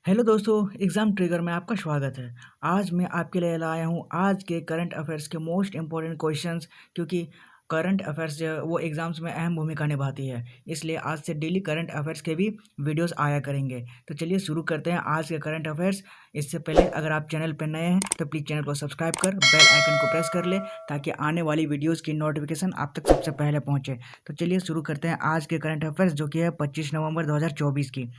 Hello दोस्तों, exam trigger में आपका स्वागत है। आज मैं आपके लिए लाया हूँ आज के करंट अफेयर्स के मोस्ट इम्पोर्टेंट क्वेश्चंस, क्योंकि करंट अफेयर्स जो है वो एग्ज़ाम्स में अहम भूमिका निभाती है। इसलिए आज से डेली करंट अफेयर्स के भी वीडियोस आया करेंगे। तो चलिए शुरू करते हैं आज के करंट अफेयर्स। इससे पहले अगर आप चैनल पर नए हैं तो प्लीज़ चैनल को सब्सक्राइब कर बेल आइकन को प्रेस कर ले, ताकि आने वाली वीडियोज़ की नोटिफिकेशन आप तक सबसे पहले पहुँचे। तो चलिए शुरू करते हैं आज के करंट अफेयर्स, जो कि है 25 नवंबर 2024 की।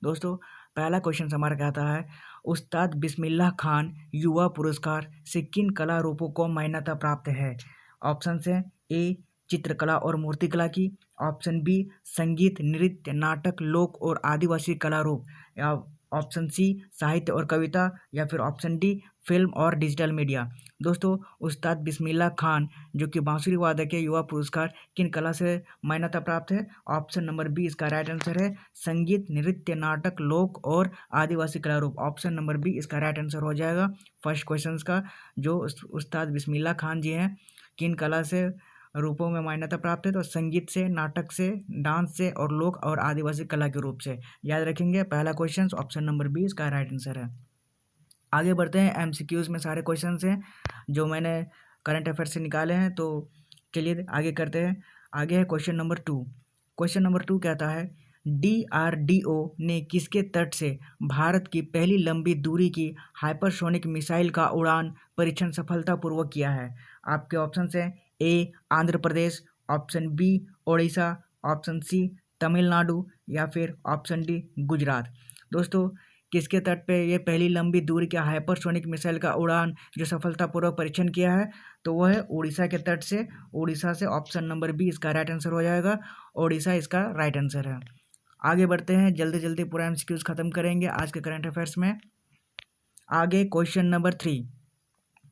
दोस्तों, पहला क्वेश्चन हमारा कहता है, उस्ताद बिस्मिल्लाह खान युवा पुरस्कार से किन कला रूपों को मान्यता प्राप्त है? ऑप्शन है ए चित्रकला और मूर्तिकला की, ऑप्शन बी संगीत नृत्य नाटक लोक और आदिवासी कला रूप, या ऑप्शन सी साहित्य और कविता, या फिर ऑप्शन डी फिल्म और डिजिटल मीडिया। दोस्तों, उस्ताद बिस्मिल्लाह खान जो कि बांसुरी वादक के युवा पुरस्कार किन कला से मान्यता प्राप्त है? ऑप्शन नंबर बी इसका राइट आंसर है संगीत नृत्य नाटक लोक और आदिवासी कला रूप। ऑप्शन नंबर बी इसका राइट आंसर हो जाएगा फर्स्ट क्वेश्चन का। जो उस्ताद बिस्मिल्लाह खान जी हैं किन कला से रूपों में मान्यता प्राप्त है? तो संगीत से, नाटक से, डांस से और लोक और आदिवासी कला के रूप से। याद रखेंगे पहला क्वेश्चन ऑप्शन नंबर बी इसका राइट आंसर है। आगे बढ़ते हैं, एमसीक्यूज में सारे क्वेश्चन हैं जो मैंने करंट अफेयर से निकाले हैं। तो चलिए आगे करते हैं। आगे है क्वेश्चन नंबर 2। क्वेश्चन नंबर 2 कहता है, डीआरडीओ ने किसके तट से भारत की पहली लंबी दूरी की हाइपरसोनिक मिसाइल का उड़ान परीक्षण सफलतापूर्वक किया है? आपके ऑप्शन हैं A Andhra Pradesh, option B Odisha, option C Tamil Nadu, या फिर ऑप्शन डी गुजरात। दोस्तों, किसके तट पे ये पहली लंबी दूरी के हाइपरसोनिक मिसाइल का उड़ान जो सफलतापूर्वक परीक्षण किया है? तो वो है उड़ीसा के तट से। उड़ीसा से ऑप्शन नंबर बी इसका राइट आंसर हो जाएगा। उड़ीसा इसका राइट आंसर है। आगे बढ़ते हैं, जल्दी जल्दी पूरा एमसीक्यूज खत्म करेंगे आज के करंट अफेयर्स में। आगे क्वेश्चन नंबर 3।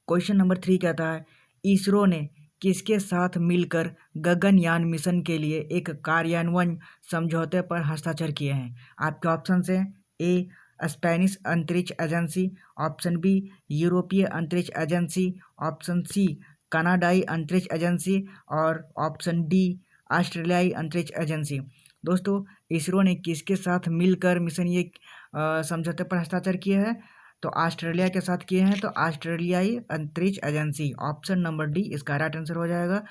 क्वेश्चन नंबर 3 कहता है, इसरो ने किसके साथ मिलकर गगनयान मिशन के लिए एक कार्यान्वयन समझौते पर हस्ताक्षर किए हैं? आपके ऑप्शन हैं ए स्पेनिश अंतरिक्ष एजेंसी, ऑप्शन बी यूरोपीय अंतरिक्ष एजेंसी, ऑप्शन सी कनाडाई अंतरिक्ष एजेंसी, और ऑप्शन डी ऑस्ट्रेलियाई अंतरिक्ष एजेंसी। दोस्तों, इसरो ने किसके साथ मिलकर मिशन ये समझौते पर हस्ताक्षर किए हैं? तो ऑस्ट्रेलिया के साथ किए हैं, तो ऑस्ट्रेलियाई अंतरिक्ष एजेंसी। ऑप्शन नंबर डी इसका राइट आंसर हो जाएगा।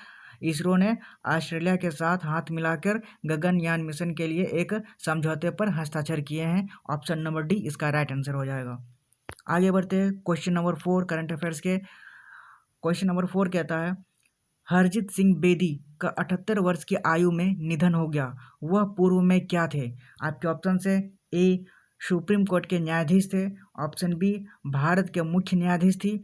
इसरो ने ऑस्ट्रेलिया के साथ हाथ मिलाकर गगनयान मिशन के लिए एक समझौते पर हस्ताक्षर किए हैं। ऑप्शन नंबर डी इसका राइट आंसर हो जाएगा। आगे बढ़ते हैं क्वेश्चन नंबर 4 करंट अफेयर्स के। क्वेश्चन नंबर 4 कहता है, हरजीत सिंह बेदी का 78 वर्ष की आयु में निधन हो गया, वह पूर्व में क्या थे? आपके ऑप्शन से ए सुप्रीम कोर्ट के न्यायाधीश थे, ऑप्शन बी भारत के मुख्य न्यायाधीश थी,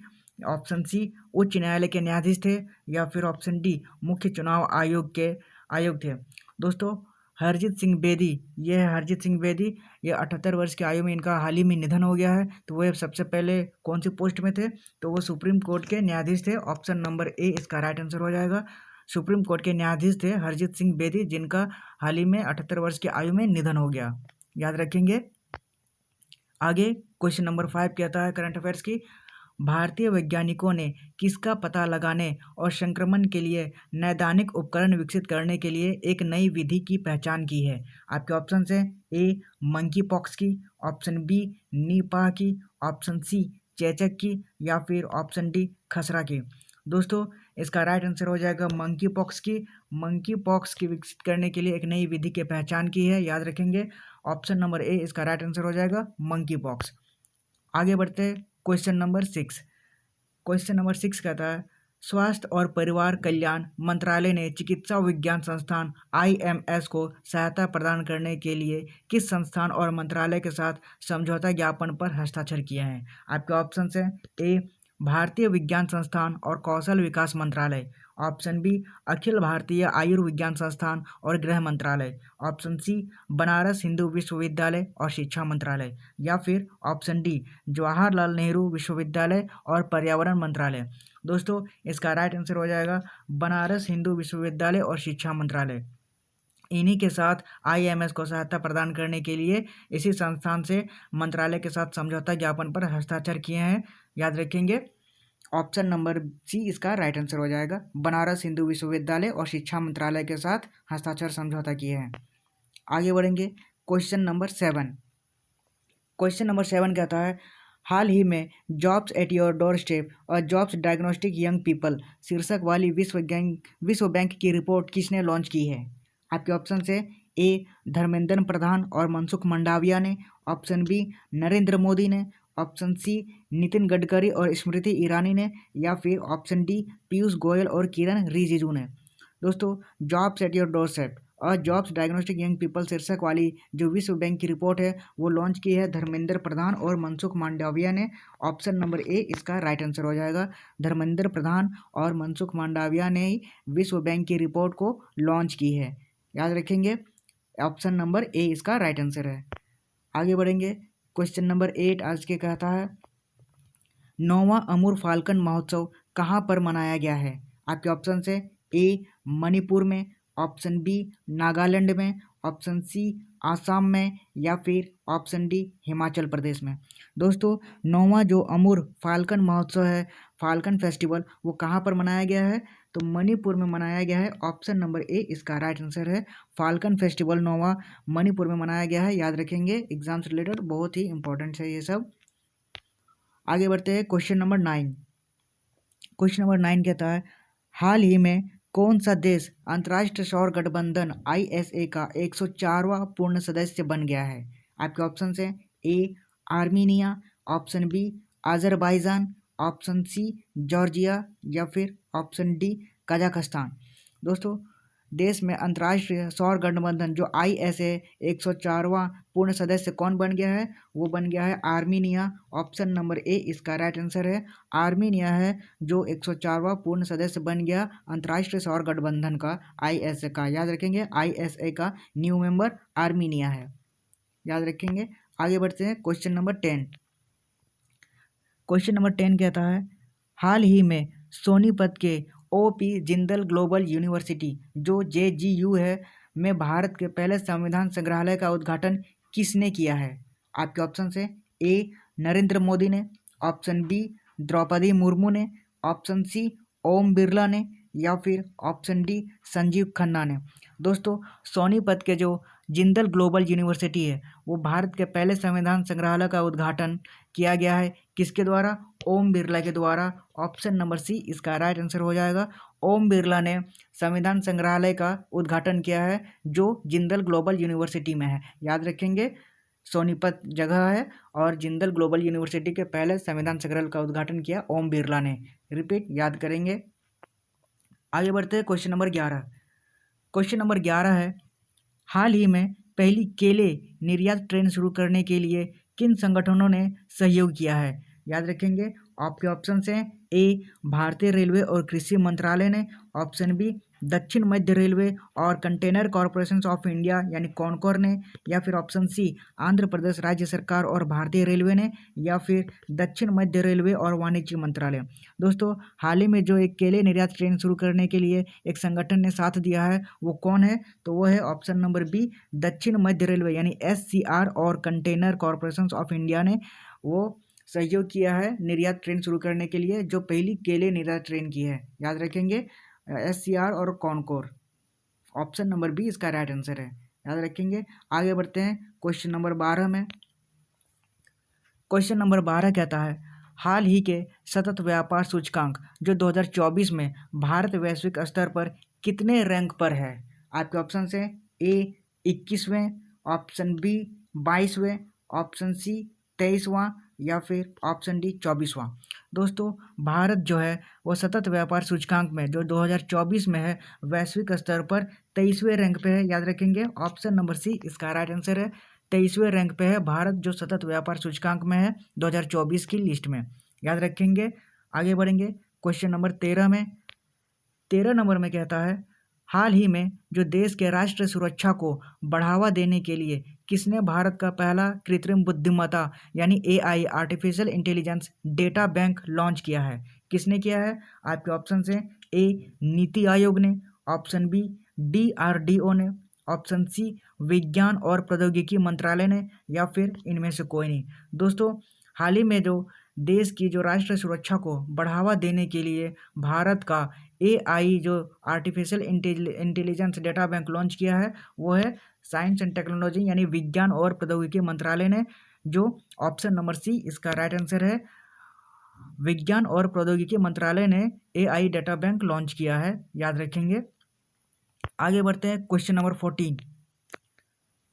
ऑप्शन सी उच्च न्यायालय के न्यायाधीश थे, या फिर ऑप्शन डी मुख्य चुनाव आयोग थे। दोस्तों, हरजीत सिंह बेदी, ये है हरजीत सिंह बेदी। ये 78 वर्ष की आयु में इनका हाल ही में निधन हो गया है। तो वह सबसे पहले कौन सी पोस्ट में थे? तो वो सुप्रीम कोर्ट के न्यायाधीश थे। ऑप्शन नंबर ए इसका राइट आंसर हो जाएगा। सुप्रीम कोर्ट के न्यायाधीश थे हरजीत सिंह बेदी, जिनका हाल ही में 78 वर्ष की आयु में निधन हो गया। याद रखेंगे। आगे क्वेश्चन नंबर 5 कहता है करंट अफेयर्स की, भारतीय वैज्ञानिकों ने किसका पता लगाने और संक्रमण के लिए नैदानिक उपकरण विकसित करने के लिए एक नई विधि की पहचान की है? आपके ऑप्शन हैं ए मंकी पॉक्स की, ऑप्शन बी नीपाह की, ऑप्शन सी चेचक की, या फिर ऑप्शन डी खसरा की। दोस्तों, इसका राइट आंसर हो जाएगा मंकी पॉक्स की। मंकी पॉक्स की विकसित करने के लिए एक नई विधि की पहचान की है। याद रखेंगे, ऑप्शन नंबर ए इसका राइट आंसर हो जाएगा मंकी पॉक्स। आगे बढ़ते हैं क्वेश्चन नंबर 6। क्वेश्चन नंबर 6 कहता है, स्वास्थ्य और परिवार कल्याण मंत्रालय ने चिकित्सा विज्ञान संस्थान आईएमएस को सहायता प्रदान करने के लिए किस संस्थान और मंत्रालय के साथ समझौता ज्ञापन पर हस्ताक्षर किए हैं? आपके ऑप्शन हैं ए भारतीय विज्ञान संस्थान और कौशल विकास मंत्रालय, ऑप्शन बी अखिल भारतीय आयुर्विज्ञान संस्थान और गृह मंत्रालय, ऑप्शन सी बनारस हिंदू विश्वविद्यालय और शिक्षा मंत्रालय, या फिर ऑप्शन डी जवाहरलाल नेहरू विश्वविद्यालय और पर्यावरण मंत्रालय। दोस्तों, इसका राइट आंसर हो जाएगा बनारस हिंदू विश्वविद्यालय और शिक्षा मंत्रालय। इन्हीं के साथ आईएमएस को सहायता प्रदान करने के लिए इसी संस्थान से मंत्रालय के साथ समझौता ज्ञापन पर हस्ताक्षर किए हैं। याद रखेंगे, ऑप्शन नंबर सी इसका राइट आंसर हो जाएगा। बनारस हिंदू विश्वविद्यालय और शिक्षा मंत्रालय के साथ हस्ताक्षर समझौता किए हैं। आगे बढ़ेंगे क्वेश्चन नंबर 7। क्वेश्चन नंबर 7 कहता है, हाल ही में jobs at your door step और जॉब्स डायग्नोस्टिक यंग पीपल शीर्षक वाली विश्व बैंक की रिपोर्ट किसने लॉन्च की है? आपके ऑप्शन से ए धर्मेंद्र प्रधान और मनसुख मंडाविया ने, ऑप्शन बी नरेंद्र मोदी ने, ऑप्शन सी नितिन गडकरी और स्मृति ईरानी ने, या फिर ऑप्शन डी पीयूष गोयल और किरण रिजिजू ने। दोस्तों, jobs at your door step और जॉब्स डायग्नोस्टिक यंग पीपल शीर्षक वाली जो विश्व बैंक की रिपोर्ट है वो लॉन्च की है धर्मेंद्र प्रधान और मनसुख मांडविया ने। ऑप्शन नंबर ए इसका राइट आंसर हो जाएगा। धर्मेंद्र प्रधान और मनसुख मांडविया ने ही विश्व बैंक की रिपोर्ट को लॉन्च की है, याद रखेंगे। ऑप्शन नंबर ए इसका राइट आंसर है। आगे बढ़ेंगे। क्वेश्चन नंबर 8 आज के कहता है, 9वां अमूर फाल्कन महोत्सव कहाँ पर मनाया गया है? आपके ऑप्शन से ए मणिपुर में, ऑप्शन बी नागालैंड में, ऑप्शन सी आसाम में, या फिर ऑप्शन डी हिमाचल प्रदेश में। दोस्तों, 9वां जो अमूर फाल्कन महोत्सव है, फाल्कन फेस्टिवल, वो कहाँ पर मनाया गया है? तो मणिपुर में मनाया गया है। ऑप्शन नंबर ए इसका राइट आंसर है। फाल्कन फेस्टिवल 9वां मणिपुर में मनाया गया है, याद रखेंगे। एग्जाम से रिलेटेड बहुत ही इंपॉर्टेंट है ये सब। आगे बढ़ते हैं। Question number 9। क्वेश्चन नंबर 9 कहता है, हाल ही में कौन सा देश अंतर्राष्ट्रीय सौर गठबंधन ISA का 104वां पूर्ण सदस्य बन गया है? आपके ऑप्शन से A Armenia, option B Azerbaijan, option C Georgia, या फिर ऑप्शन डी कजाकिस्तान। दोस्तों, देश में अंतर्राष्ट्रीय सौर गठबंधन जो ISA 104वां पूर्ण सदस्य कौन बन गया है? वो बन गया है आर्मीनिया। ऑप्शन नंबर ए इसका राइट आंसर है। आर्मीनिया है जो 104वां पूर्ण सदस्य बन गया अंतर्राष्ट्रीय सौर गठबंधन का, ISA का, याद रखेंगे। ISA का न्यू मेंबर आर्मीनिया है, याद रखेंगे। आगे बढ़ते हैं। Question number 10। क्वेश्चन नंबर 10 कहता है, हाल ही में सोनीपत के OP जिंदल ग्लोबल यूनिवर्सिटी जो JGU है में भारत के पहले संविधान संग्रहालय का उद्घाटन किसने किया है? आपके ऑप्शन से ए नरेंद्र मोदी ने, ऑप्शन बी द्रौपदी मुर्मू ने, ऑप्शन सी ओम बिरला ने, या फिर ऑप्शन डी संजीव खन्ना ने। दोस्तों, सोनीपत के जो जिंदल ग्लोबल यूनिवर्सिटी है वो भारत के पहले संविधान संग्रहालय का उद्घाटन किया गया है। किसके द्वारा? ओम बिरला के द्वारा। ऑप्शन नंबर सी इसका राइट आंसर हो जाएगा। ओम बिरला ने संविधान संग्रहालय का उद्घाटन किया है जो जिंदल ग्लोबल यूनिवर्सिटी में है, याद रखेंगे। सोनीपत जगह है और जिंदल ग्लोबल यूनिवर्सिटी के पहले संविधान संग्रहालय का उद्घाटन किया ओम बिरला ने। रिपीट, याद करेंगे। आगे बढ़ते हैं। Question number 11। क्वेश्चन नंबर 11 है, हाल ही में पहली केले निर्यात ट्रेन शुरू करने के लिए किन संगठनों ने सहयोग किया है? याद रखेंगे। आपके ऑप्शन हैं ए भारतीय रेलवे और कृषि मंत्रालय ने, ऑप्शन बी दक्षिण मध्य रेलवे और कंटेनर कॉरपोरेशन ऑफ इंडिया यानी कॉनकोर ने, या फिर ऑप्शन सी आंध्र प्रदेश राज्य सरकार और भारतीय रेलवे ने, या फिर दक्षिण मध्य रेलवे और वाणिज्य मंत्रालय। दोस्तों, हाल ही में जो एक केले निर्यात ट्रेन शुरू करने के लिए एक संगठन ने साथ दिया है वो कौन है? तो वो है ऑप्शन नंबर बी दक्षिण मध्य रेलवे यानी SCR और कंटेनर कॉरपोरेशन ऑफ इंडिया ने वो सहयोग किया है निर्यात ट्रेन शुरू करने के लिए, जो पहली केले निर्यात ट्रेन की है, याद रखेंगे। SCR और कॉनकोर। ऑप्शन नंबर बी इसका राइट आंसर है, याद रखेंगे। आगे बढ़ते हैं क्वेश्चन नंबर 12 में। क्वेश्चन नंबर 12 कहता है, हाल ही के सतत व्यापार सूचकांक जो 2024 में भारत वैश्विक स्तर पर कितने रैंक पर है? आपके ऑप्शन से ए 21वें, ऑप्शन बी 22वें, ऑप्शन सी 23वां, या फिर ऑप्शन डी 24वां। दोस्तों, भारत जो है वो सतत व्यापार सूचकांक में जो 2024 में है वैश्विक स्तर पर 23वें रैंक पे है, याद रखेंगे। ऑप्शन नंबर सी इसका राइट आंसर है। 23वें रैंक पे है भारत जो सतत व्यापार सूचकांक में है 2024 की लिस्ट में, याद रखेंगे। आगे बढ़ेंगे क्वेश्चन नंबर 13 में। 13 नंबर में कहता है, हाल ही में जो देश के राष्ट्रीय सुरक्षा को बढ़ावा देने के लिए किसने भारत का पहला कृत्रिम बुद्धिमत्ता यानी AI artificial intelligence data bank launch किया है? किसने किया है? आपके ऑप्शन से ए नीति आयोग ने, ऑप्शन बी DRDO ने, ऑप्शन सी विज्ञान और प्रौद्योगिकी मंत्रालय ने, या फिर इनमें से कोई नहीं। दोस्तों, हाल ही में जो देश की जो राष्ट्रीय सुरक्षा को बढ़ावा देने के लिए भारत का AI जो artificial intelligence data bank launch किया है वो है साइंस एंड टेक्नोलॉजी यानी विज्ञान और प्रौद्योगिकी मंत्रालय ने जो ऑप्शन नंबर सी इसका राइट आंसर है। विज्ञान और प्रौद्योगिकी मंत्रालय ने एआई डाटा बैंक लॉन्च किया है, याद रखेंगे। आगे बढ़ते हैं क्वेश्चन नंबर 14।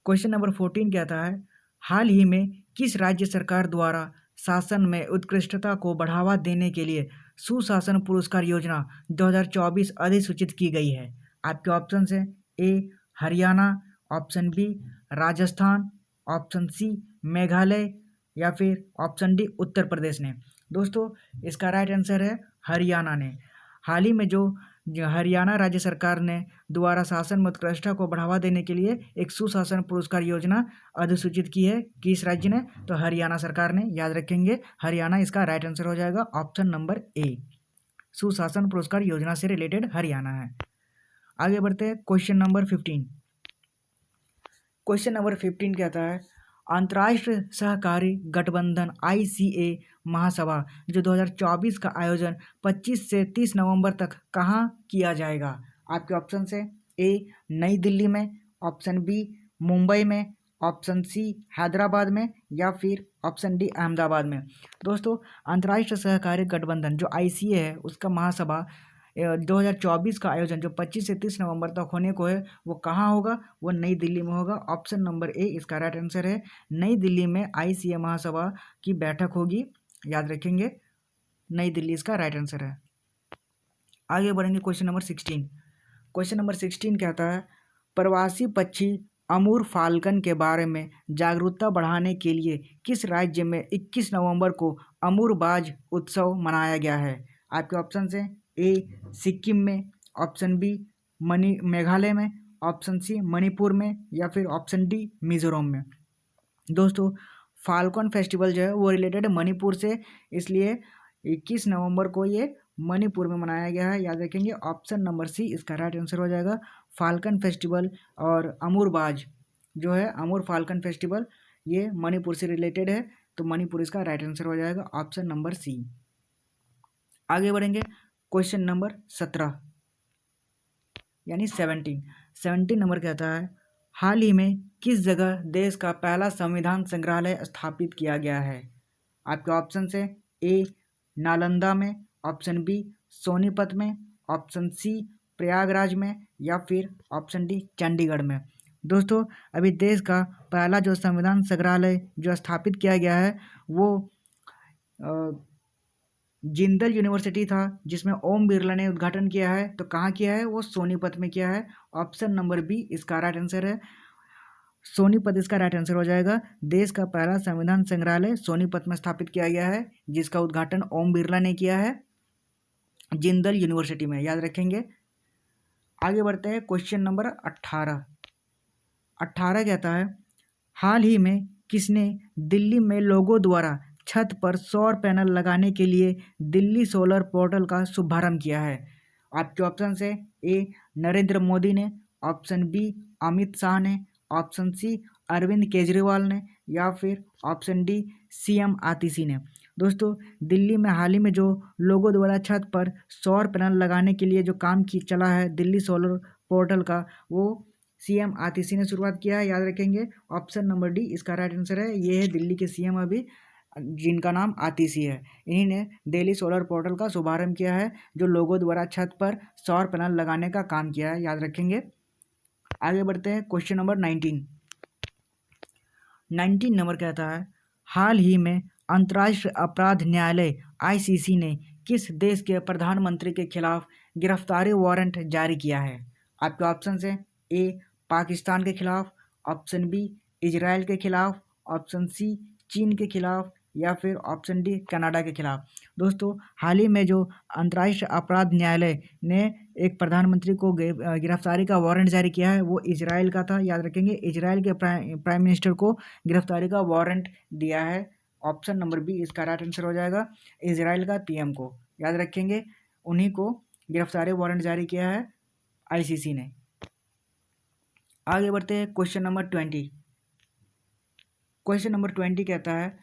क्वेश्चन नंबर 14 कहता है, हाल ही में किस राज्य सरकार द्वारा शासन में उत्कृष्टता को बढ़ावा देने के लिए सुशासन पुरस्कार योजना 2024 अधिसूचित की गई है? आपके ऑप्शन है A Haryana, option B Rajasthan, option C Meghalaya या फिर ऑप्शन डी उत्तर प्रदेश ने। दोस्तों इसका राइट आंसर है हरियाणा ने। हाल ही में जो हरियाणा राज्य सरकार ने द्वारा शासन में उत्कृष्टता को बढ़ावा देने के लिए एक सुशासन पुरस्कार योजना अधिसूचित की है। किस राज्य ने? तो हरियाणा सरकार ने, याद रखेंगे। हरियाणा इसका राइट आंसर हो जाएगा, ऑप्शन नंबर ए। सुशासन पुरस्कार योजना से रिलेटेड हरियाणा है। आगे बढ़ते हैं क्वेश्चन नंबर 15। क्वेश्चन नंबर 15 कहता है, अंतर्राष्ट्रीय सहकारी गठबंधन ICA महासभा जो 2024 का आयोजन 25 से 30 नवंबर तक कहाँ किया जाएगा? आपके ऑप्शन है ए नई दिल्ली में, ऑप्शन बी मुंबई में, ऑप्शन सी हैदराबाद में या फिर ऑप्शन डी अहमदाबाद में। दोस्तों अंतर्राष्ट्रीय सहकारी गठबंधन जो ICA है उसका महासभा 2024 का आयोजन जो 25 से 30 नवंबर तक होने को है वो कहाँ होगा? वो नई दिल्ली में होगा। ऑप्शन नंबर ए इसका राइट आंसर है। नई दिल्ली में ICA महासभा की बैठक होगी, याद रखेंगे। नई दिल्ली इसका राइट आंसर है। आगे बढ़ेंगे क्वेश्चन नंबर 16। क्वेश्चन नंबर 16 कहता है, प्रवासी पक्षी अमूर फाल्कन के बारे में जागरूकता बढ़ाने के लिए किस राज्य में 21 नवंबर को अमूरबाज उत्सव मनाया गया है? आपके ऑप्शन है ए सिक्किम में, ऑप्शन बी मेघालय में, ऑप्शन सी मणिपुर में या फिर ऑप्शन डी मिजोरम में। दोस्तों फाल्कन फेस्टिवल जो है वो रिलेटेड मणिपुर से, इसलिए 21 नवंबर को ये मणिपुर में मनाया गया है, याद रखेंगे। ऑप्शन नंबर सी इसका राइट आंसर हो जाएगा। फाल्कन फेस्टिवल और अमूरबाज जो है अमूर फाल्कन फेस्टिवल ये मणिपुर से रिलेटेड है, तो मणिपुर इसका राइट आंसर हो जाएगा, ऑप्शन नंबर सी। आगे बढ़ेंगे क्वेश्चन नंबर 17 यानी 17 नंबर कहता है, हाल ही में किस जगह देश का पहला संविधान संग्रहालय स्थापित किया गया है? आपके ऑप्शन है ए नालंदा में, ऑप्शन बी सोनीपत में, ऑप्शन सी प्रयागराज में या फिर ऑप्शन डी चंडीगढ़ में। दोस्तों अभी देश का पहला जो संविधान संग्रहालय जो स्थापित किया गया है वो जिंदल यूनिवर्सिटी था जिसमें ओम बिरला ने उद्घाटन किया है। तो कहाँ किया है? वो सोनीपत में किया है। ऑप्शन नंबर बी इसका राइट आंसर है। सोनीपत इसका राइट आंसर हो जाएगा। देश का पहला संविधान संग्रहालय सोनीपत में स्थापित किया गया है जिसका उद्घाटन ओम बिरला ने किया है जिंदल यूनिवर्सिटी में, याद रखेंगे। आगे बढ़ते हैं क्वेश्चन नंबर 18 कहता है, हाल ही में किसने दिल्ली में लोगों द्वारा छत पर सौर पैनल लगाने के लिए दिल्ली सोलर पोर्टल का शुभारंभ किया है? आपके ऑप्शन है ए नरेंद्र मोदी ने, ऑप्शन बी अमित शाह ने, ऑप्शन सी अरविंद केजरीवाल ने या फिर ऑप्शन डी CM आतिशी ने। दोस्तों दिल्ली में हाल ही में जो लोगों द्वारा छत पर सौर पैनल लगाने के लिए जो काम की चला है दिल्ली सोलर पोर्टल का, वो CM आतिशी ने शुरुआत किया है, याद रखेंगे। ऑप्शन नंबर डी इसका राइट आंसर है। ये है दिल्ली के CM अभी जिनका नाम आतिशी है। इन्हीं ने दिल्ली सोलर पोर्टल का शुभारंभ किया है जो लोगों द्वारा छत पर सौर पैनल लगाने का काम किया है, याद रखेंगे। आगे बढ़ते हैं क्वेश्चन नंबर 19 नंबर कहता है, हाल ही में अंतर्राष्ट्रीय अपराध न्यायालय ICC ने किस देश के प्रधानमंत्री के खिलाफ गिरफ्तारी वारंट जारी किया है? आपके ऑप्शन है ए पाकिस्तान के खिलाफ, ऑप्शन बी इजराइल के खिलाफ, ऑप्शन सी चीन के खिलाफ या फिर ऑप्शन डी कनाडा के खिलाफ। दोस्तों हाल ही में जो अंतर्राष्ट्रीय अपराध न्यायालय ने एक प्रधानमंत्री को गिरफ्तारी का वारंट जारी किया है वो इजराइल का था, याद रखेंगे। इजराइल के प्राइम मिनिस्टर को गिरफ्तारी का वारंट दिया है। ऑप्शन नंबर बी इसका राइट आंसर हो जाएगा। इजराइल का PM को, याद रखेंगे, उन्हीं को गिरफ्तारी वारंट जारी किया है ICC ने। आगे बढ़ते हैं क्वेश्चन नंबर 20। क्वेश्चन नंबर 20 कहता है,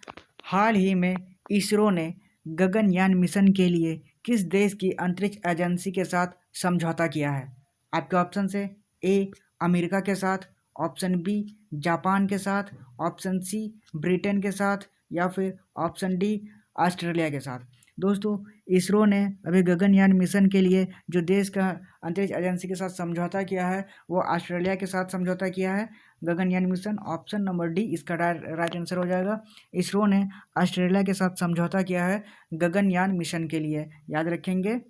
हाल ही में इसरो ने गगनयान मिशन के लिए किस देश की अंतरिक्ष एजेंसी के साथ समझौता किया है? आपके ऑप्शन है ए अमेरिका के साथ, ऑप्शन बी जापान के साथ, ऑप्शन सी ब्रिटेन के साथ, या फिर ऑप्शन डी ऑस्ट्रेलिया के साथ। दोस्तों, इसरो ने अभी गगनयान मिशन के लिए जो देश का अंतरिक्ष एजेंसी के साथ समझौता किया है वो ऑस्ट्रेलिया के साथ समझौता किया है। Gaganyaan mission option number D इसका राइट आंसर हो जाएगा। इसरो ने ऑस्ट्रेलिया के साथ समझौता किया है गगनयान मिशन के लिए, याद रखेंगे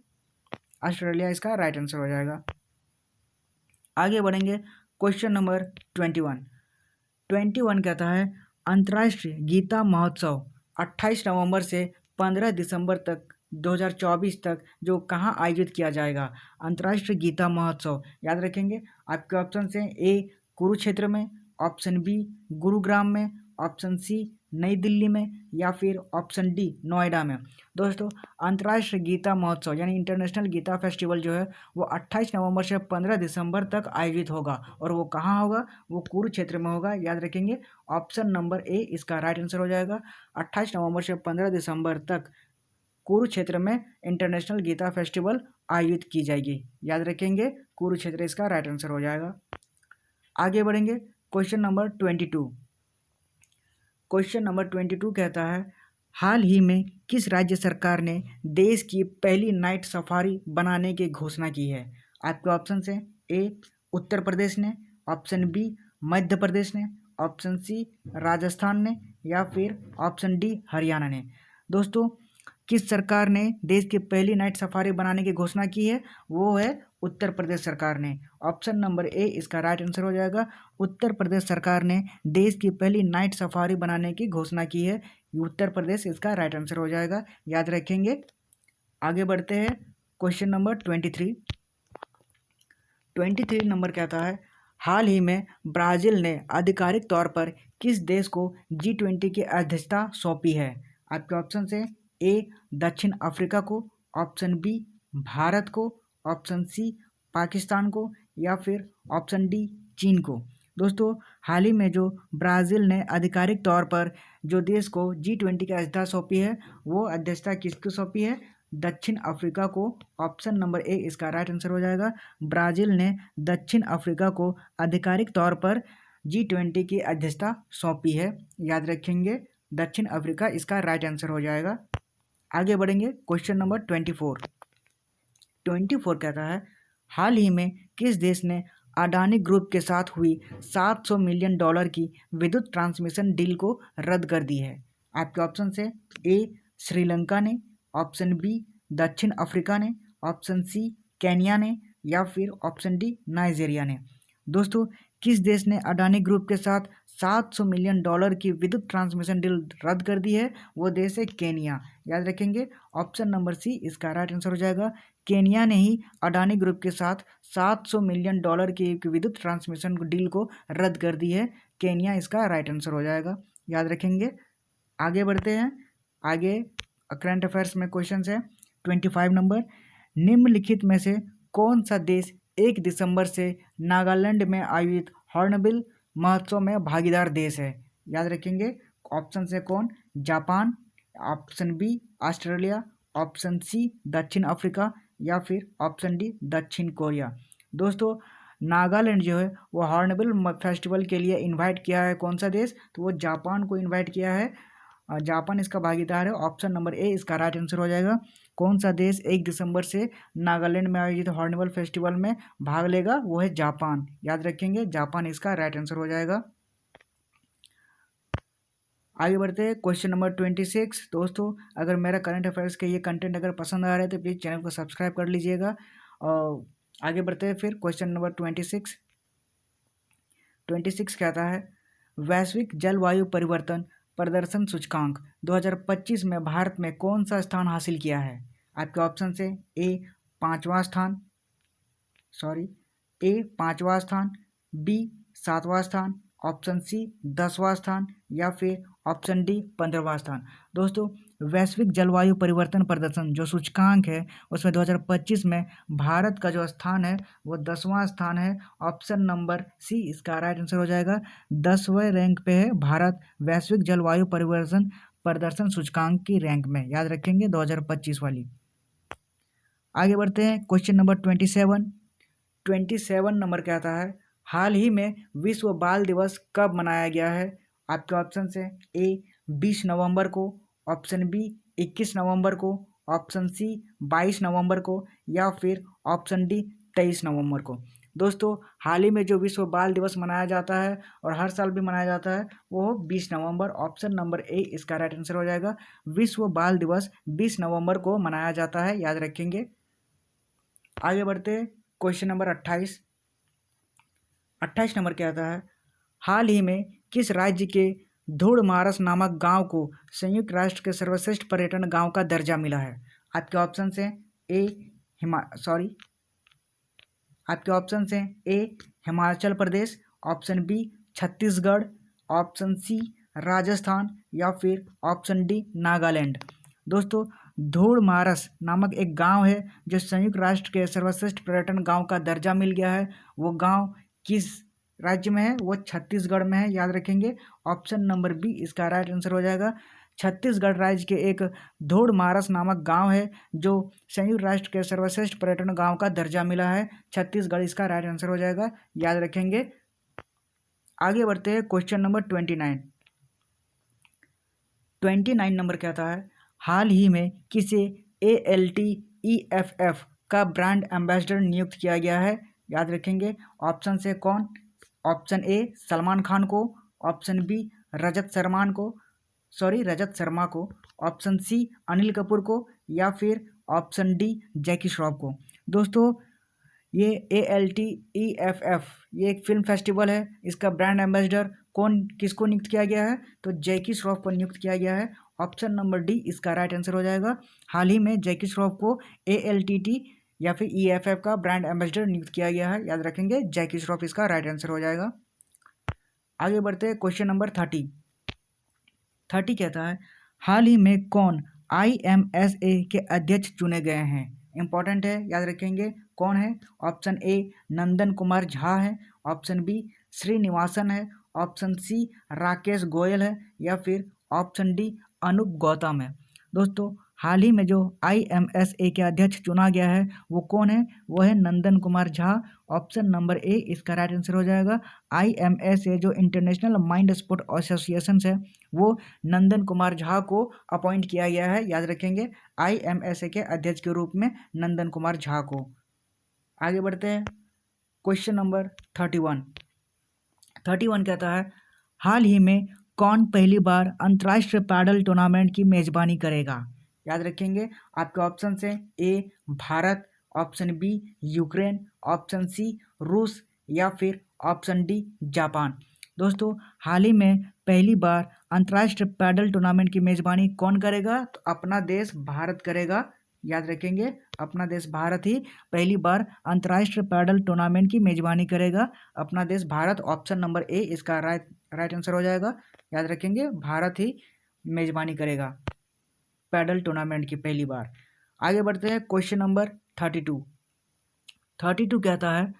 ऑस्ट्रेलिया इसका राइट आंसर हो जाएगा। आगे बढ़ेंगे, क्वेश्चन नंबर 21 कहता है अंतर्राष्ट्रीय गीता महोत्सव 28 नवंबर से 15 दिसंबर तक 2024 तक जो कहाँ आयोजित किया जाएगा। अंतर्राष्ट्रीय गीता महोत्सव याद रखेंगे, आपके ऑप्शन हैं ए कुरुक्षेत्र में, ऑप्शन बी गुरुग्राम में, ऑप्शन सी नई दिल्ली में, या फिर ऑप्शन डी नोएडा में। दोस्तों, अंतर्राष्ट्रीय गीता महोत्सव यानी इंटरनेशनल गीता फेस्टिवल जो है वो 28 नवंबर से 15 दिसंबर तक आयोजित होगा, और वो कहाँ होगा, वो कुरुक्षेत्र में होगा, याद रखेंगे ऑप्शन नंबर ए इसका राइट आंसर हो जाएगा। 28 नवंबर से 15 दिसंबर तक कुरुक्षेत्र में इंटरनेशनल गीता फेस्टिवल आयोजित की जाएगी, याद रखेंगे कुरुक्षेत्र इसका राइट आंसर हो जाएगा। आगे बढ़ेंगे, क्वेश्चन नंबर 22। क्वेश्चन नंबर 22 कहता है हाल ही में किस राज्य सरकार ने देश की पहली नाइट सफारी बनाने की घोषणा की है। आपके ऑप्शन हैं ए उत्तर प्रदेश ने, ऑप्शन बी मध्य प्रदेश ने, ऑप्शन सी राजस्थान ने, या फिर ऑप्शन डी हरियाणा ने। दोस्तों, किस सरकार ने देश की पहली नाइट सफारी बनाने की घोषणा की है, वो है उत्तर प्रदेश सरकार ने। ऑप्शन नंबर ए इसका राइट आंसर हो जाएगा। उत्तर प्रदेश सरकार ने देश की पहली नाइट सफारी बनाने की घोषणा की है, उत्तर प्रदेश इसका राइट आंसर हो जाएगा, याद रखेंगे। आगे बढ़ते हैं, क्वेश्चन नंबर 23 नंबर कहता है हाल ही में ब्राज़ील ने आधिकारिक तौर पर किस देश को G20 की अध्यक्षता सौंपी है। आपके ऑप्शन हैं ए दक्षिण अफ्रीका को, ऑप्शन बी भारत को, ऑप्शन सी पाकिस्तान को, या फिर ऑप्शन डी चीन को। दोस्तों, हाल ही में जो ब्राज़ील ने आधिकारिक तौर पर जो देश को G20 की अध्यक्षता सौंपी है, वो अध्यक्षता किसको सौंपी है, दक्षिण अफ्रीका को। ऑप्शन नंबर ए इसका राइट आंसर हो जाएगा। ब्राज़ील ने दक्षिण अफ्रीका को आधिकारिक तौर पर G20 की अध्यक्षता सौंपी है, याद रखेंगे दक्षिण अफ्रीका इसका राइट आंसर हो जाएगा। आगे बढ़ेंगे, क्वेश्चन नंबर 24 कहता है हाल ही में किस देश ने अडानी ग्रुप के साथ हुई $700 मिलियन की विद्युत ट्रांसमिशन डील को रद्द कर दी है। आपके ऑप्शन से ए श्रीलंका ने, ऑप्शन बी दक्षिण अफ्रीका ने, ऑप्शन सी केन्या ने, या फिर ऑप्शन डी नाइजीरिया ने। दोस्तों, किस देश ने अडानी ग्रुप के साथ $700 मिलियन की विद्युत ट्रांसमिशन डील रद्द कर दी है, वो देश है केन्या, याद रखेंगे ऑप्शन नंबर सी इसका राइट आंसर हो जाएगा। केन्या ने ही अडानी ग्रुप के साथ $700 मिलियन की विद्युत ट्रांसमिशन डील को रद्द कर दी है, केन्या इसका राइट आंसर हो जाएगा, याद रखेंगे। आगे बढ़ते हैं, आगे करंट अफेयर्स में क्वेश्चन है 25 नंबर, निम्नलिखित में से कौन सा देश 1 दिसंबर से नागालैंड में आयोजित हॉर्नबिल महोत्सव में भागीदार देश है, याद रखेंगे। ऑप्शन से कौन, Japan, option B Australia, option C दक्षिण अफ्रीका, या फिर ऑप्शन डी दक्षिण कोरिया। दोस्तों, नागालैंड जो है वो हॉर्नबिल फेस्टिवल के लिए इनवाइट किया है कौन सा देश, तो वो जापान को इनवाइट किया है, जापान इसका भागीदार है। ऑप्शन नंबर ए इसका राइट आंसर हो जाएगा। कौन सा देश 1 दिसंबर से नागालैंड में आयोजित हॉर्नबिल फेस्टिवल में भाग लेगा, वो है जापान, याद रखेंगे जापान इसका राइट आंसर हो जाएगा। आगे बढ़ते हैं, क्वेश्चन नंबर 26। दोस्तों, अगर मेरा करंट अफेयर्स के ये कंटेंट अगर पसंद आ रहा है तो प्लीज़ चैनल को सब्सक्राइब कर लीजिएगा। और आगे बढ़ते हैं फिर क्वेश्चन नंबर 26 कहता है वैश्विक जलवायु परिवर्तन प्रदर्शन सूचकांक 2025 में भारत में कौन सा स्थान हासिल किया है। आपके ऑप्शन से ए पाँचवा स्थान, बी 7वां स्थान, ऑप्शन सी 10वां स्थान, या फिर ऑप्शन डी 15वां स्थान। दोस्तों, वैश्विक जलवायु परिवर्तन प्रदर्शन जो सूचकांक है उसमें 2025 में भारत का जो स्थान है वो 10वां स्थान है। ऑप्शन नंबर सी इसका राइट आंसर हो जाएगा। 10वें रैंक पे है भारत वैश्विक जलवायु परिवर्तन प्रदर्शन सूचकांक की रैंक में, याद रखेंगे 2025 वाली। आगे बढ़ते हैं, क्वेश्चन नंबर 27 नंबर कहता है हाल ही में विश्व बाल दिवस कब मनाया गया है? आपके ऑप्शन है ए 20 नवंबर को, ऑप्शन बी 21 नवंबर को, ऑप्शन सी 22 नवंबर को या फिर ऑप्शन डी 23 नवंबर को। दोस्तों, हाल ही में जो विश्व बाल दिवस मनाया जाता है और हर साल भी मनाया जाता है वो 20 नवंबर, ऑप्शन नंबर ए इसका राइट आंसर हो जाएगा। विश्व बाल दिवस 20 नवंबर को मनाया जाता है, याद रखेंगे। आगे बढ़ते हैं, क्वेश्चन नंबर 28। 28 नंबर क्या आता है? हाल ही में किस राज्य के धूड़मारस नामक गांव को संयुक्त राष्ट्र के सर्वश्रेष्ठ पर्यटन गांव का दर्जा मिला है? आपके ऑप्शन हैं ए आपके ऑप्शन हैं A Himachal Pradesh, option B Chhattisgarh, option C Rajasthan या फिर ऑप्शन डी नागालैंड। दोस्तों, धूड़मारस नामक एक गांव है जो संयुक्त राष्ट्र के सर्वश्रेष्ठ पर्यटन गांव का दर्जा मिल गया है। वो गांव किस राज्य में है? वो छत्तीसगढ़ में है, याद रखेंगे। ऑप्शन नंबर बी इसका राइट आंसर हो जाएगा। छत्तीसगढ़ राज्य के एक धूड़मारस नामक गांव है जो संयुक्त राष्ट्र के सर्वश्रेष्ठ पर्यटन गांव का दर्जा मिला है। छत्तीसगढ़ इसका राइट आंसर हो जाएगा, याद रखेंगे। आगे बढ़ते हैं, क्वेश्चन नंबर 29। 29 नंबर क्या आता है? हाल ही में किसे ALTEFF का ब्रांड एम्बेसडर नियुक्त किया गया है? याद रखेंगे। ऑप्शन से कौन? ऑप्शन ए सलमान खान को, ऑप्शन बी रजत शर्मा को, ऑप्शन सी अनिल कपूर को या फिर ऑप्शन डी जैकी श्रॉफ को। दोस्तों, ये ALTEFF ये एक फिल्म फेस्टिवल है। इसका ब्रांड एम्बेसडर किसको नियुक्त किया गया है? तो जैकी श्रॉफ को नियुक्त किया गया है। ऑप्शन नंबर डी इसका राइट आंसर हो जाएगा। हाल ही में जैकी श्रॉफ को ALTT या फिर EFF का ब्रांड एम्बेसडर नियुक्त किया गया है, याद रखेंगे। जैकी श्रॉफ इसका राइट आंसर हो जाएगा। आगे बढ़ते हैं, क्वेश्चन नंबर 30 कहता है हाल ही में कौन IMSA के अध्यक्ष चुने गए हैं? इंपॉर्टेंट है, याद रखेंगे। कौन है? ऑप्शन ए नंदन कुमार झा है, ऑप्शन बी श्रीनिवासन है, ऑप्शन सी राकेश गोयल है या फिर ऑप्शन डी अनूप गौतम है। दोस्तों, हाल ही में जो IMSA के अध्यक्ष चुना गया है वो कौन है? वो है Nandan Kumar Jha. Option number A इसका राइट आंसर हो जाएगा। IMSA जो इंटरनेशनल माइंड स्पोर्ट एसोसिएशन है वो नंदन कुमार झा को अपॉइंट किया गया है, याद रखेंगे। IMSA के अध्यक्ष के रूप में नंदन कुमार झा को। आगे बढ़ते हैं, क्वेश्चन नंबर 31 कहता है हाल ही में कौन पहली बार अंतर्राष्ट्रीय पैडल टूर्नामेंट की मेजबानी करेगा? याद रखेंगे। आपके ऑप्शन हैं A Bharat, option B Ukraine, option C रूस या फिर ऑप्शन डी जापान। दोस्तों, हाल ही में पहली बार अंतर्राष्ट्रीय पैडल टूर्नामेंट की मेजबानी कौन करेगा? तो अपना देश भारत करेगा, याद रखेंगे। अपना देश भारत ही पहली बार अंतर्राष्ट्रीय पैडल टूर्नामेंट की मेजबानी करेगा। अपना देश भारत, ऑप्शन नंबर ए इसका राइट आंसर हो जाएगा, याद रखेंगे। भारत ही मेजबानी करेगा पैडल टूर्नामेंट की पहली बार। आगे बढ़ते हैं, क्वेश्चन नंबर 32 कहता है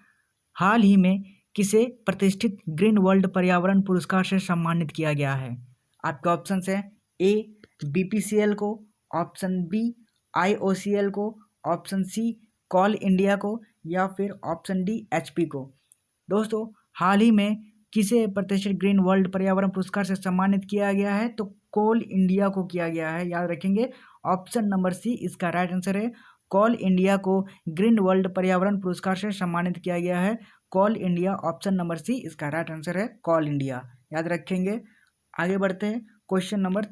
हाल ही में किसे प्रतिष्ठित ग्रीन वर्ल्ड पर्यावरण पुरस्कार से सम्मानित किया गया है? आपके ऑप्शन है ए BPCL को, ऑप्शन बी IOCL को, ऑप्शन सी कॉल इंडिया को या फिर ऑप्शन डी HP को। दोस्तों, हाल ही में किसे प्रतिष्ठित ग्रीन वर्ल्ड पर्यावरण पुरस्कार से सम्मानित किया गया है? तो कोल इंडिया को किया गया है, याद रखेंगे। ऑप्शन नंबर सी इसका राइट आंसर है। कोल इंडिया को ग्रीन वर्ल्ड पर्यावरण पुरस्कार से सम्मानित किया गया है। कोल इंडिया, ऑप्शन नंबर सी इसका राइट आंसर है। कोल इंडिया, याद रखेंगे। आगे बढ़ते हैं, क्वेश्चन नंबर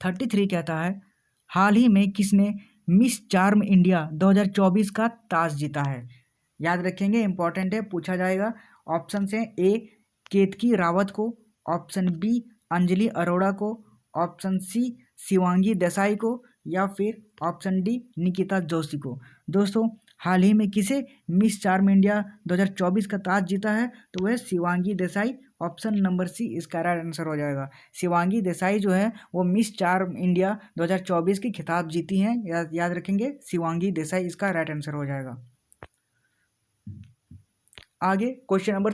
33 कहता है हाल ही में किसने मिस चार्म इंडिया 2024 का ताज जीता है? याद रखेंगे, इंपॉर्टेंट है, पूछा जाएगा। ऑप्शन हैं ए केतकी रावत को, ऑप्शन बी अंजलि अरोड़ा को, ऑप्शन सी शिवांगी देसाई को या फिर ऑप्शन डी निकिता जोशी को। दोस्तों, हाल ही में किसे मिस चार्म इंडिया 2024 का ताज जीता है? तो वह Shivangi Desai, option number C इसका राइट आंसर हो जाएगा। शिवांगी देसाई जो है वो मिस चार्म इंडिया 2024 की खिताब जीती हैं, याद रखेंगे। शिवांगी देसाई इसका राइट आंसर हो जाएगा। आगे क्वेश्चन नंबर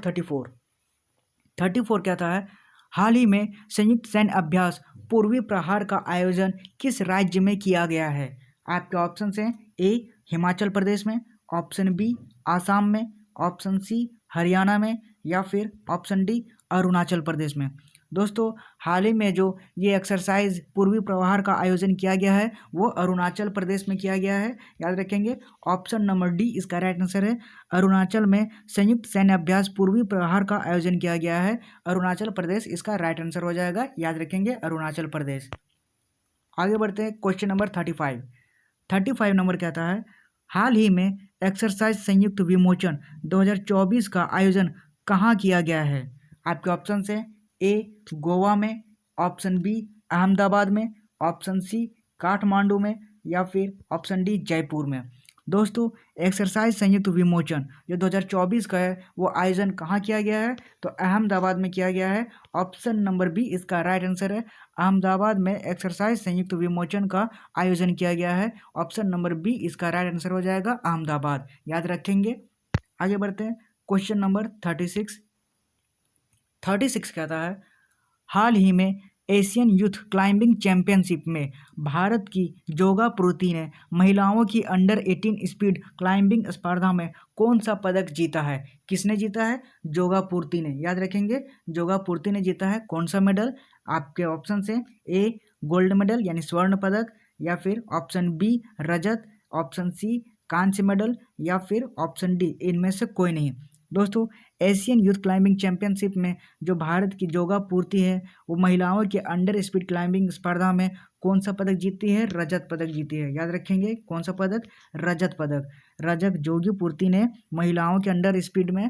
34 कहता है हाल ही में संयुक्त सैन्य अभ्यास पूर्वी प्रहार का आयोजन किस राज्य में किया गया है? आपके ऑप्शन हैं ए हिमाचल प्रदेश में, ऑप्शन बी आसाम में, ऑप्शन सी हरियाणा में, या फिर ऑप्शन डी अरुणाचल प्रदेश में। दोस्तों, हाल ही में जो ये एक्सरसाइज पूर्वी प्रहार का आयोजन किया गया है वो अरुणाचल प्रदेश में किया गया है, याद रखेंगे। ऑप्शन नंबर डी इसका राइट आंसर है। अरुणाचल में संयुक्त सैन्य अभ्यास पूर्वी प्रहार का आयोजन किया गया है। अरुणाचल प्रदेश इसका राइट आंसर हो जाएगा, याद रखेंगे अरुणाचल प्रदेश। आगे बढ़ते हैं, क्वेश्चन नंबर 35 नंबर कहता है, हाल ही में एक्सरसाइज संयुक्त विमोचन 2024 का आयोजन कहाँ किया गया है? आपके ऑप्शन है ए गोवा में, ऑप्शन बी अहमदाबाद में, ऑप्शन सी काठमांडू में, या फिर ऑप्शन डी जयपुर में। दोस्तों, एक्सरसाइज संयुक्त विमोचन जो 2024 का है वो आयोजन कहाँ किया गया है? तो अहमदाबाद में किया गया है। ऑप्शन नंबर बी इसका राइट आंसर है। अहमदाबाद में एक्सरसाइज संयुक्त विमोचन का आयोजन किया गया है। ऑप्शन नंबर बी इसका राइट आंसर हो जाएगा, अहमदाबाद, याद रखेंगे। आगे बढ़ते हैं, क्वेश्चन नंबर 36 कहता है, हाल ही में एशियन यूथ क्लाइंबिंग चैंपियनशिप में भारत की जोगा पूर्ति ने महिलाओं की अंडर 18 स्पीड क्लाइंबिंग स्पर्धा में कौन सा पदक जीता है? किसने जीता है? जोगा पूर्ति ने, याद रखेंगे। जोगा पूर्ति ने जीता है कौन सा मेडल? आपके ऑप्शन से ए गोल्ड मेडल यानी स्वर्ण पदक, या फिर ऑप्शन बी रजत, ऑप्शन सी कांस्य मेडल, या फिर ऑप्शन डी इनमें से कोई नहीं। दोस्तों, एशियन यूथ क्लाइंबिंग चैंपियनशिप में जो भारत की जोगा पूर्ति है वो महिलाओं के अंडर स्पीड क्लाइंबिंग स्पर्धा में कौन सा पदक जीती है? रजत पदक जीती है, याद रखेंगे। कौन सा पदक? रजत पदक। रजत जोगी पूर्ति ने महिलाओं के अंडर स्पीड में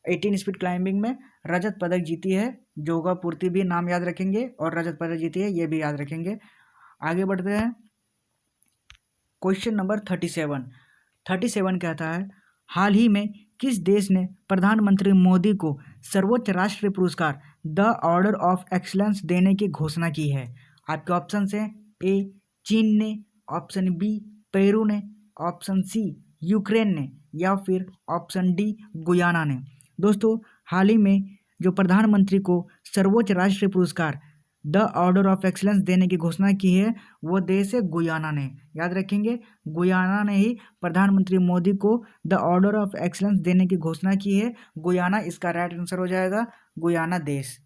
18 स्पीड क्लाइंबिंग में रजत पदक जीती है। जोगा पूर्ति भी नाम याद रखेंगे और रजत पदक जीती है, ये भी याद रखेंगे। आगे बढ़ते हैं, क्वेश्चन नंबर 37 कहता है, हाल ही में किस देश ने प्रधानमंत्री मोदी को सर्वोच्च राष्ट्रीय पुरस्कार द ऑर्डर ऑफ एक्सीलेंस देने की घोषणा की है? आपके ऑप्शन है ए चीन ने, ऑप्शन बी पेरू ने, ऑप्शन सी यूक्रेन ने, या फिर ऑप्शन डी गुयाना ने। दोस्तों, हाल ही में जो प्रधानमंत्री को सर्वोच्च राष्ट्रीय पुरस्कार द ऑर्डर ऑफ एक्सीलेंस देने की घोषणा की है वो देश है गुयाना ने, याद रखेंगे। गुयाना ने ही प्रधानमंत्री मोदी को द ऑर्डर ऑफ एक्सीलेंस देने की घोषणा की है। गुयाना इसका राइट आंसर हो जाएगा, गुयाना देश।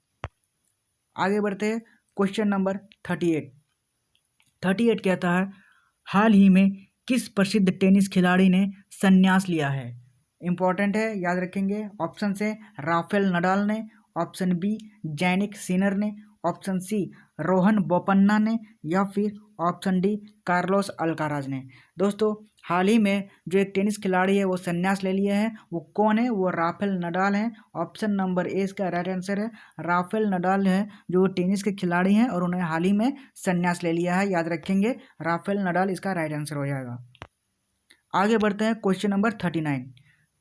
आगे बढ़ते हैं, क्वेश्चन नंबर 38 कहता है, हाल ही में किस प्रसिद्ध टेनिस खिलाड़ी ने संन्यास लिया है? इंपॉर्टेंट है, याद रखेंगे। ऑप्शन से राफेल नडाल ने, ऑप्शन बी जैनिक सिनर ने, ऑप्शन सी रोहन बोपन्ना ने, या फिर ऑप्शन डी कार्लोस अल्काराज ने। दोस्तों, हाल ही में जो एक टेनिस खिलाड़ी है वो संन्यास ले लिए हैं, वो कौन है? वो राफेल नडाल हैं। ऑप्शन नंबर ए इसका राइट आंसर है। राफेल नडाल है जो टेनिस के खिलाड़ी हैं और उन्होंने हाल ही में संन्यास ले लिया है, याद रखेंगे। राफेल नडाल इसका राइट आंसर हो जाएगा। आगे बढ़ते हैं, क्वेश्चन नंबर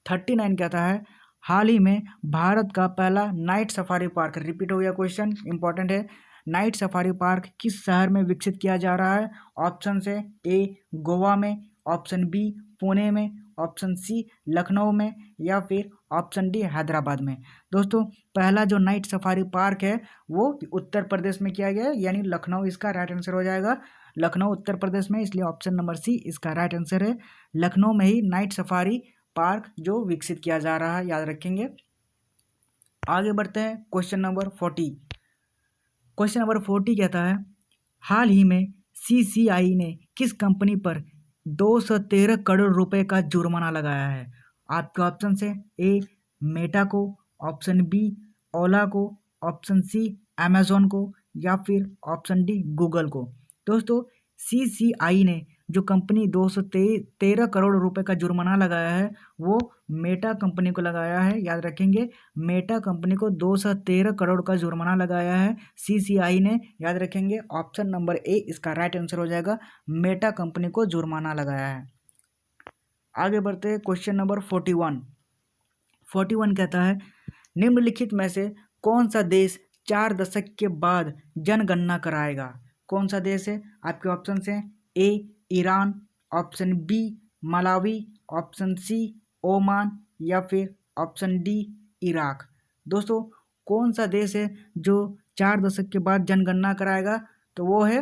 39 कहता है, हाल ही में भारत का पहला नाइट सफारी पार्क, रिपीट हो गया क्वेश्चन, इंपॉर्टेंट है, नाइट सफारी पार्क किस शहर में विकसित किया जा रहा है? ऑप्शन से ए गोवा में, ऑप्शन बी पुणे में, ऑप्शन सी लखनऊ में, या फिर ऑप्शन डी हैदराबाद में। दोस्तों, पहला जो नाइट सफारी पार्क है वो उत्तर प्रदेश में किया गया है, यानी लखनऊ इसका राइट आंसर हो जाएगा। लखनऊ उत्तर प्रदेश में, इसलिए ऑप्शन नंबर सी इसका राइट आंसर है। लखनऊ में ही नाइट सफारी पार्क जो विकसित किया जा रहा है, याद रखेंगे। आगे बढ़ते हैं, क्वेश्चन नंबर 40 कहता है, हाल ही में सीसीआई ने किस कंपनी पर 213 करोड़ रुपए का जुर्माना लगाया है? आपके ऑप्शन से ए मेटा को, ऑप्शन बी ओला को, ऑप्शन सी अमेजोन को, या फिर ऑप्शन डी गूगल को। दोस्तों, सीसीआई ने जो कंपनी 213 करोड़ रुपए का जुर्माना लगाया है वो मेटा कंपनी को लगाया है, याद रखेंगे। मेटा कंपनी को 213 करोड़ का जुर्माना लगाया है सीसीआई ने, याद रखेंगे। ऑप्शन नंबर ए इसका राइट आंसर हो जाएगा, मेटा कंपनी को जुर्माना लगाया है। आगे बढ़ते हैं, क्वेश्चन नंबर 41 कहता है, निम्नलिखित में से कौन सा देश 4 दशक के बाद जनगणना कराएगा? कौन सा देश है? आपके ऑप्शन है A Iran, option B Malawi, option C Oman, या फिर ऑप्शन डी इराक। दोस्तों, कौन सा देश है जो 4 दशक के बाद जनगणना कराएगा? तो वो है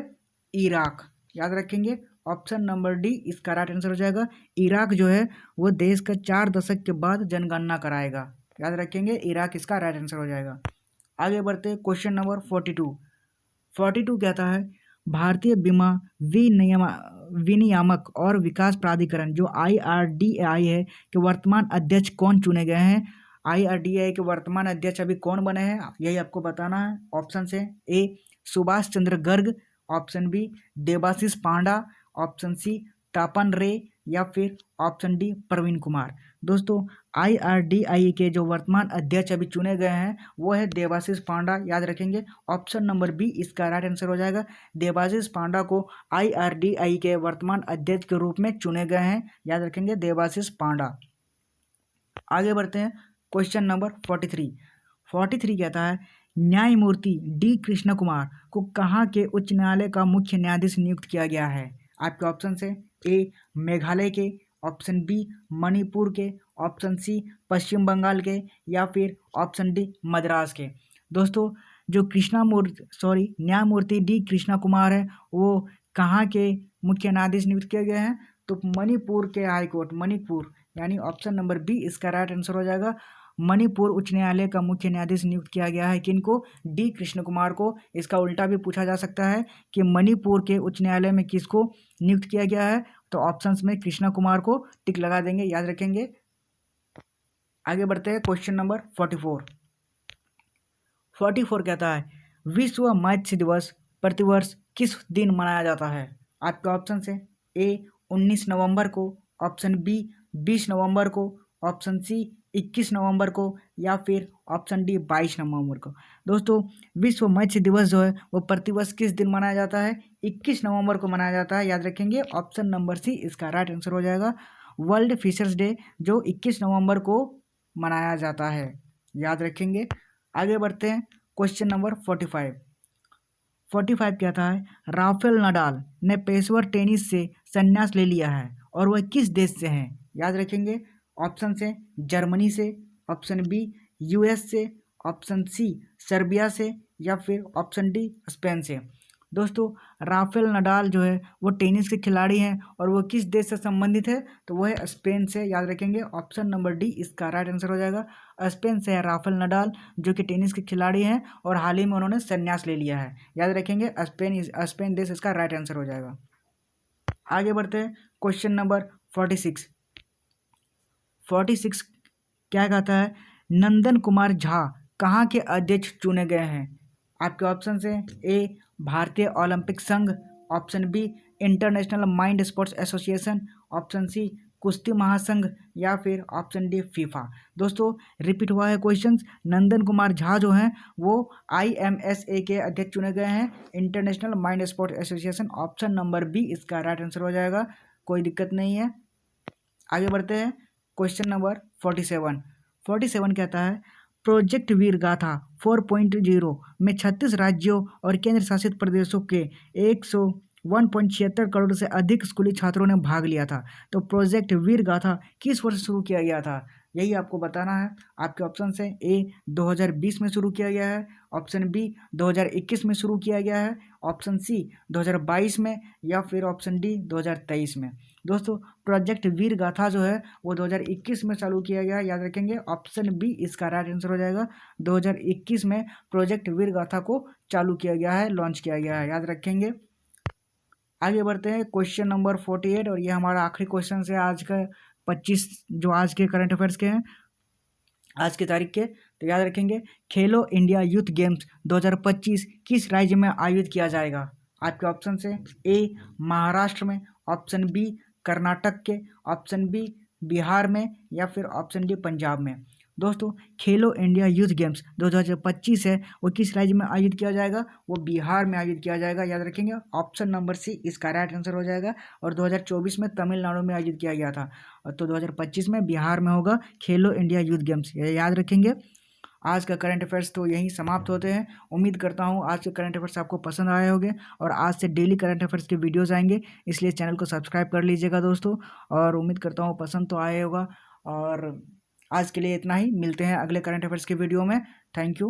इराक, याद रखेंगे। ऑप्शन नंबर डी इसका राइट आंसर हो जाएगा। इराक जो है वो देश का 4 दशक के बाद जनगणना कराएगा। याद रखेंगे, इराक इसका राइट आंसर हो जाएगा। आगे बढ़ते हैं क्वेश्चन नंबर 42 कहता है भारतीय बीमा विनियामक और विकास प्राधिकरण जो IRDAI है के वर्तमान अध्यक्ष कौन चुने गए हैं। IRDAI के वर्तमान अध्यक्ष अभी कौन बने हैं यही आपको बताना है। ऑप्शन से ए सुभाष चंद्र गर्ग, ऑप्शन बी देबाशीष पांडा, ऑप्शन सी तापन रे या फिर ऑप्शन डी प्रवीण कुमार। दोस्तों IRDAI के जो वर्तमान अध्यक्ष अभी चुने गए हैं वो है देबाशीष पांडा। याद रखेंगे, ऑप्शन नंबर बी इसका राइट आंसर हो जाएगा। देबाशीष पांडा को IRDAI के वर्तमान अध्यक्ष के रूप में चुने गए हैं। याद रखेंगे, देबाशीष पांडा। आगे बढ़ते हैं क्वेश्चन नंबर 43 कहता है न्यायमूर्ति डी कृष्ण कुमार को कहाँ के उच्च न्यायालय का मुख्य न्यायाधीश नियुक्त किया गया है। आपके ऑप्शन से ए मेघालय के, ऑप्शन बी मणिपुर के, ऑप्शन सी पश्चिम बंगाल के या फिर ऑप्शन डी मद्रास के। दोस्तों जो न्यायमूर्ति डी कृष्णा कुमार है वो कहाँ के मुख्य न्यायाधीश नियुक्त किए गए हैं, तो मणिपुर के हाईकोर्ट, मणिपुर, यानी ऑप्शन नंबर बी इसका राइट आंसर हो जाएगा। मणिपुर उच्च न्यायालय का मुख्य न्यायाधीश नियुक्त किया गया है किनको, डी कृष्ण कुमार को। इसका उल्टा भी पूछा जा सकता है कि मणिपुर के उच्च न्यायालय में किसको नियुक्त किया गया है, तो ऑप्शंस में कृष्ण कुमार को टिक लगा देंगे। याद रखेंगे। आगे बढ़ते हैं क्वेश्चन नंबर 44 कहता है विश्व मत्स्य दिवस प्रतिवर्ष किस दिन मनाया जाता है। आपके ऑप्शन से ए 19 नवंबर को, ऑप्शन बी 20 नवंबर को, ऑप्शन सी 21 नवंबर को या फिर ऑप्शन डी 22 नवंबर को। दोस्तों विश्व मत्स्य दिवस जो है वो प्रतिवर्ष किस दिन मनाया जाता है, 21 नवंबर को मनाया जाता है। याद रखेंगे, ऑप्शन नंबर सी इसका राइट आंसर हो जाएगा। वर्ल्ड फिशर्स डे जो 21 नवंबर को मनाया जाता है। याद रखेंगे। आगे बढ़ते हैं क्वेश्चन नंबर 45 कहता है राफेल नडाल ने पेशेवर टेनिस से संन्यास ले लिया है और वह किस देश से हैं। याद रखेंगे, ऑप्शन से जर्मनी से, ऑप्शन बी US से, ऑप्शन सी सर्बिया से या फिर ऑप्शन डी स्पेन से। दोस्तों राफेल नडाल जो है वो टेनिस के खिलाड़ी हैं और वो किस देश से संबंधित है, तो वो है स्पेन से। याद रखेंगे, ऑप्शन नंबर डी इसका राइट आंसर हो जाएगा। स्पेन से है राफेल नडाल जो कि टेनिस के खिलाड़ी हैं और हाल ही में उन्होंने संन्यास ले लिया है। याद रखेंगे, स्पेन देश इसका राइट आंसर हो जाएगा। आगे बढ़ते हैं क्वेश्चन नंबर 46 क्या कहता है नंदन कुमार झा कहाँ के अध्यक्ष चुने गए हैं। आपके ऑप्शन से ए भारतीय ओलंपिक संघ, option B international mind sports association, option C कुश्ती महासंघ या फिर ऑप्शन डी फीफा। दोस्तों रिपीट हुआ है क्वेश्चन। नंदन कुमार झा जो हैं वो IMSA के अध्यक्ष चुने गए हैं, international mind sports association. Option number B इसका राइट आंसर हो जाएगा, कोई दिक्कत नहीं है। आगे बढ़ते हैं क्वेश्चन नंबर 47 कहता है प्रोजेक्ट वीर गाथा 4.0 में 36 राज्यों और केंद्र शासित प्रदेशों के 101.76 करोड़ से अधिक स्कूली छात्रों ने भाग लिया था। तो प्रोजेक्ट वीर गाथा किस वर्ष शुरू किया गया था, यही आपको बताना है। आपके ऑप्शन से ए 2020 में शुरू किया गया है, ऑप्शन बी 2021 में शुरू किया गया है, ऑप्शन सी 2022 में या फिर ऑप्शन डी 2023 में। दोस्तों प्रोजेक्ट वीर गाथा जो है वो 2021 में चालू किया गया। याद रखेंगे, ऑप्शन बी इसका राइट आंसर हो जाएगा। 2021 में प्रोजेक्ट वीर गाथा को चालू किया गया है, लॉन्च किया गया है। याद रखेंगे। आगे बढ़ते हैं क्वेश्चन नंबर 48 और ये हमारा आखिरी क्वेश्चन है आज का 25 जो आज के करंट अफेयर्स के हैं, आज की तारीख के। तो याद रखेंगे खेलो इंडिया यूथ गेम्स 2025 किस राज्य में आयोजित किया जाएगा। आपके ऑप्शन से ए महाराष्ट्र में, ऑप्शन बी कर्नाटक के, ऑप्शन बी बिहार में या फिर ऑप्शन डी पंजाब में। दोस्तों खेलो इंडिया यूथ गेम्स 2025 है वो किस राज्य में आयोजित किया जाएगा, वो बिहार में आयोजित किया जाएगा। याद रखेंगे, ऑप्शन नंबर सी इसका राइट आंसर हो जाएगा। और 2024 में तमिलनाडु में आयोजित किया गया था, तो 2025 में बिहार में होगा खेलो इंडिया यूथ गेम्स, ये याद रखेंगे। आज का करंट अफेयर्स तो यहीं समाप्त होते हैं। उम्मीद करता हूँ आज के करंट अफेयर्स आपको पसंद आए होंगे और आज से डेली करंट अफेयर्स के वीडियोस आएंगे, इसलिए चैनल को सब्सक्राइब कर लीजिएगा दोस्तों। और उम्मीद करता हूँ पसंद तो आया होगा। और आज के लिए इतना ही, मिलते हैं अगले करंट अफेयर्स के वीडियो में। Thank you.